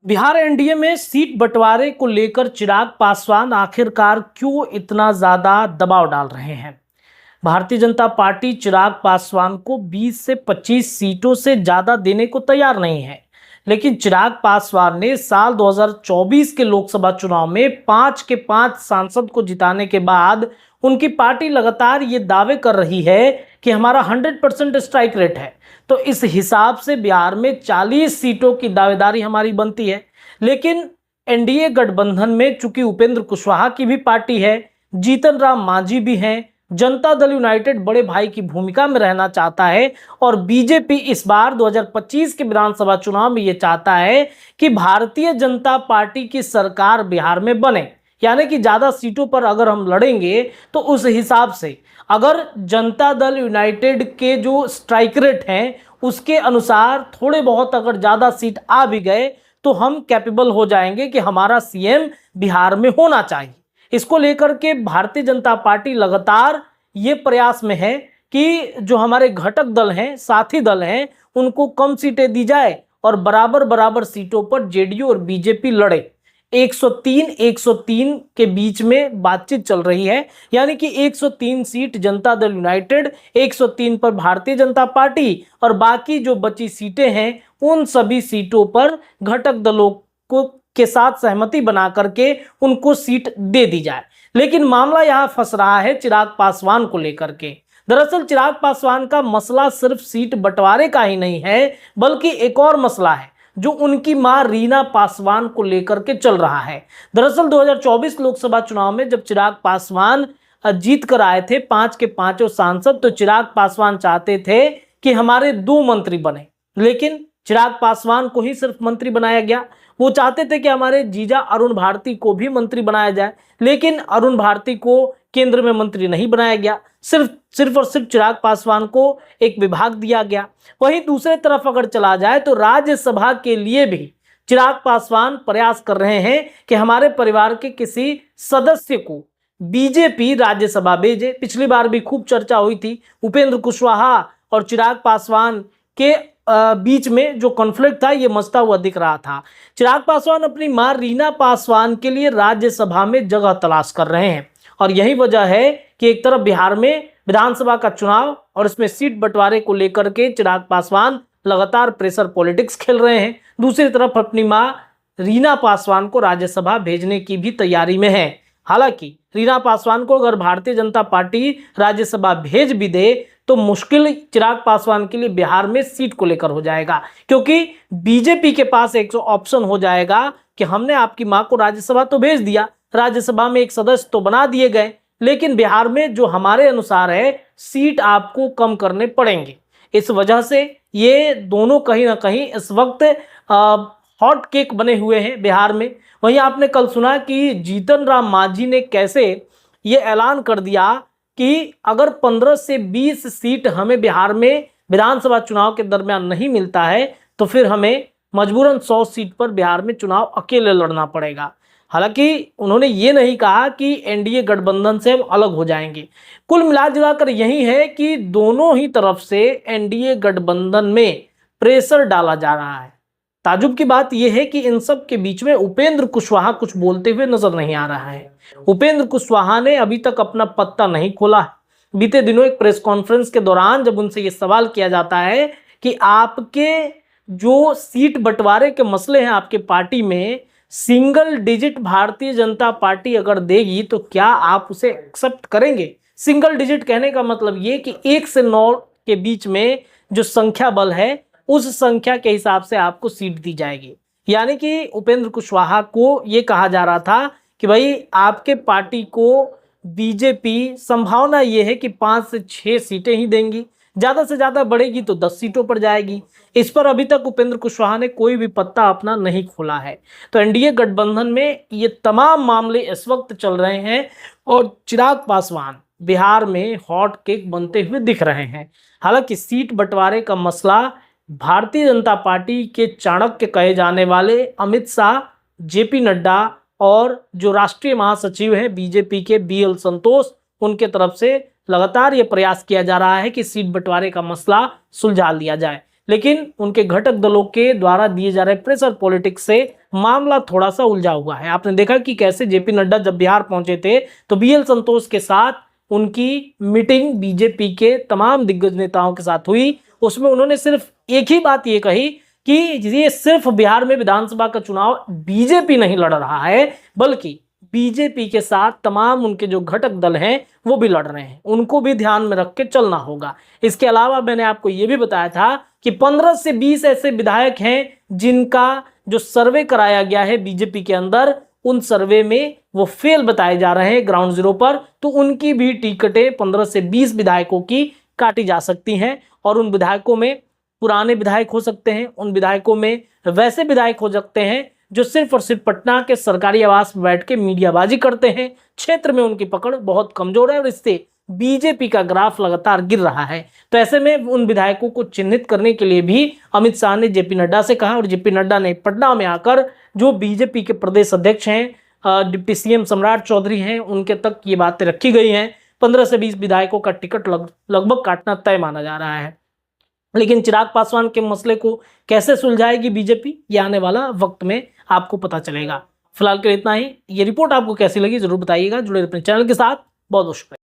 Bihar NDA में seat बंटवारे को लेकर चिराग पासवान आखिरकार क्यों इतना ज्यादा दबाव डाल रहे हैं। भारतीय जनता पार्टी चिराग पासवान को 20 से 25 सीटों से ज्यादा देने को तैयार नहीं है, लेकिन चिराग पासवान ने साल 2024 के लोकसभा चुनाव में 5 के 5 सांसद को जिताने के बाद उनकी पार्टी लगातार ये दावे कर रही है कि हमारा 100% स्ट्राइक रेट है। तो इस हिसाब से बिहार में 40 सीटों की दावेदारी हमारी बनती है। लेकिन एनडीए गठबंधन में चूंकि उपेंद्र कुशवाहा की भी पार्टी है, जीतन राम मांझी भी हैं, जनता दल यूनाइटेड बड़े भाई की भूमिका में रहना चाहता है और बीजेपी इस बार 2025 के विधानसभा चुनाव में यह चाहता है कि भारतीय जनता पार्टी की सरकार बिहार में बने। यानी कि ज्यादा सीटों पर अगर हम लड़ेंगे तो उस हिसाब से अगर जनता दल यूनाइटेड के जो स्ट्राइक रेट हैं उसके अनुसार थोड़े बहुत अगर ज्यादा सीट आ भी गए तो हम कैपेबल हो जाएंगे कि हमारा सीएम बिहार में होना चाहिए। इसको लेकर के भारतीय जनता पार्टी लगातार ये प्रयास में है कि जो हमारे घटक दल हैं, साथी दल हैं, उनको कम सीटें दी जाए और बराबर बराबर सीटों पर जेडीयू और बीजेपी लड़े। 103 के बीच में बातचीत चल रही है, यानी कि 103 सीट जनता दल यूनाइटेड, 103 पर भारतीय जनता पार्टी और बाकी जो बची सीटें हैं उन सभी सीटों पर घटक दलों को के साथ सहमति बना करके उनको सीट दे दी जाए। लेकिन मामला यहां फंस रहा है चिराग पासवान को लेकर के। दरअसल चिराग पासवान का मसला सिर्फ सीट बंटवारे का ही नहीं है, बल्कि एक और मसला है जो उनकी मां रीना पासवान को लेकर के चल रहा है। दरअसल 2024 लोकसभा चुनाव में जब चिराग पासवान जीत कर आए थे 5 के 5 सांसद, तो चिराग पासवान चाहते थे कि हमारे 2 मंत्री बने, लेकिन चिराग पासवान को ही सिर्फ मंत्री बनाया गया। वो चाहते थे कि हमारे जीजा अरुण भारती को भी मंत्री बनाया जाए, लेकिन अरुण भारती को केंद्र में मंत्री नहीं बनाया गया, सिर्फ और सिर्फ चिराग पासवान को एक विभाग दिया गया। वहीं दूसरे तरफ अगर चला जाए तो राज्यसभा के लिए भी चिराग पासवान प्रयास कर रहे हैं कि हमारे परिवार के किसी सदस्य को बीजेपी राज्यसभा भेजे। पिछली बार भी खूब चर्चा हुई थी, उपेंद्र कुशवाहा और चिराग पासवान के बीच में जो कॉन्फ्लिक्ट था ये मचता हुआ दिख रहा था। चिराग पासवान अपनी मां रीना पासवान के लिए राज्यसभा में जगह तलाश कर रहे हैं और यही वजह है कि एक तरफ बिहार में विधानसभा का चुनाव और इसमें सीट बंटवारे को लेकर के चिराग पासवान लगातार प्रेशर पॉलिटिक्स खेल रहे हैं, दूसरी तरफ अपनी मां रीना पासवान को राज्यसभा भेजने की भी तैयारी में है। हालांकि रीना पासवान को अगर भारतीय जनता पार्टी राज्यसभा भेज भी दे तो मुश्किल चिराग पासवान के लिए बिहार में सीट को लेकर हो जाएगा, क्योंकि बीजेपी के पास एक ऑप्शन हो जाएगा कि हमने आपकी मां को राज्यसभा तो भेज दिया, राज्यसभा में एक सदस्य तो बना दिए गए, लेकिन बिहार में जो हमारे अनुसार है सीट आपको कम करने पड़ेंगे। इस वजह से ये दोनों कहीं ना कहीं इस वक्त हॉट केक बने हुए हैं बिहार में। वहीं आपने कल सुना कि जीतन राम मांझी ने कैसे ये ऐलान कर दिया कि अगर 15 से 20 सीट हमें बिहार में विधानसभा चुनाव के दरमियान नहीं मिलता है तो फिर हमें मजबूरन 100 सीट पर बिहार में चुनाव अकेले लड़ना पड़ेगा। हालांकि उन्होंने ये नहीं कहा कि एनडीए गठबंधन से हम अलग हो जाएंगे। कुल मिलाजुलाकर यही है कि दोनों ही तरफ से एनडीए गठबंधन में प्रेशर डाला जा रहा है। ताजुब की बात यह है कि इन सब के बीच में उपेंद्र कुशवाहा कुछ बोलते हुए नजर नहीं आ रहा है। उपेंद्र कुशवाहा ने अभी तक अपना पत्ता नहीं खोला है। बीते दिनों एक प्रेस कॉन्फ्रेंस के दौरान जब उनसे यह सवाल किया जाता है कि आपके जो सीट बंटवारे के मसले हैं आपके पार्टी में, single digit Bharatiya Janata party अगर देगी तो क्या आप उसे एक्सेप्ट करेंगे? सिंगल डिजिट कहने का मतलब ये कि 1 से 9 के बीच में जो संख्या बल है उस संख्या के हिसाब से आपको सीट दी जाएगी। यानी कि उपेंद्र कुशवाहा को यह कहा जा रहा था कि भाई आपके पार्टी को बीजेपी संभावना यह है कि 5 से 6 सीटें ही देंगी, ज्यादा से ज्यादा बढ़ेगी तो 10 सीटों पर जाएगी। इस पर अभी तक उपेंद्र कुशवाहा ने कोई भी पत्ता अपना नहीं खोला है। तो एनडीए गठबंधन में ये तमाम मामले इस वक्त चल रहे हैं और चिराग पासवान बिहार में हॉट केक बनते हुए दिख रहे हैं। हालांकि सीट बंटवारे का मसला भारतीय जनता पार्टी के चाणक्य कहे जाने वाले अमित शाह, जेपी नड्डा और जो राष्ट्रीय महासचिव हैं बीजेपी के बीएल संतोष, उनके तरफ से लगातार ये प्रयास किया जा रहा है कि सीट बंटवारे का मसला सुलझा लिया जाए। लेकिन उनके घटक दलों के द्वारा दिए जा रहे प्रेशर पॉलिटिक्स से मामला थोड़ा सा उलझा हुआ है। आपने देखा कि कैसे जेपी नड्डा जब बिहार पहुंचे थे तो बीएल संतोष के साथ उनकी मीटिंग बीजेपी के तमाम दिग्गज नेताओं के साथ हुई। उसमें उन्होंने सिर्फ एक ही बात ये कही कि ये सिर्फ बिहार में विधानसभा का चुनाव बीजेपी नहीं लड़ रहा है, बल्कि बीजेपी के साथ तमाम उनके जो घटक दल हैं वो भी लड़ रहे हैं, उनको भी ध्यान में रख के चलना होगा। इसके अलावा मैंने आपको ये भी बताया था कि 15 से 20 ऐसे विधायक हैं जिनका जो सर्वे कराया गया है बीजेपी के अंदर, उन सर्वे में वो फेल बताए जा रहे हैं ग्राउंड जीरो पर, तो उनकी भी टिकटें 15 से 20 विधायकों की काटी जा सकती हैं। और उन विधायकों में पुराने विधायक हो सकते हैं, उन विधायकों में वैसे विधायक हो सकते हैं जो सिर्फ और सिर्फ पटना के सरकारी आवास में बैठ के मीडियाबाजी करते हैं। क्षेत्र में उनकी पकड़ बहुत कमजोर है और इससे बीजेपी का ग्राफ लगातार गिर रहा है। तो ऐसे में उन विधायकों को चिन्हित करने के लिए भी अमित शाह ने जेपी नड्डा से कहा और जेपी नड्डा ने पटना में आकर जो बीजेपी के प्रदेश अध्यक्ष हैं, डिप्टी सीएम सम्राट चौधरी हैं, उनके तक ये बातें रखी गई हैं। 15 से 20 विधायकों का टिकट लगभग काटना तय माना जा रहा है। लेकिन चिराग पासवान के मसले को कैसे सुलझाएगी बीजेपी, ये आने वाला वक्त में आपको पता चलेगा। फिलहाल के लिए इतना ही। ये रिपोर्ट आपको कैसी लगी जरूर बताइएगा। जुड़े अपने चैनल के साथ। बहुत बहुत शुक्रिया।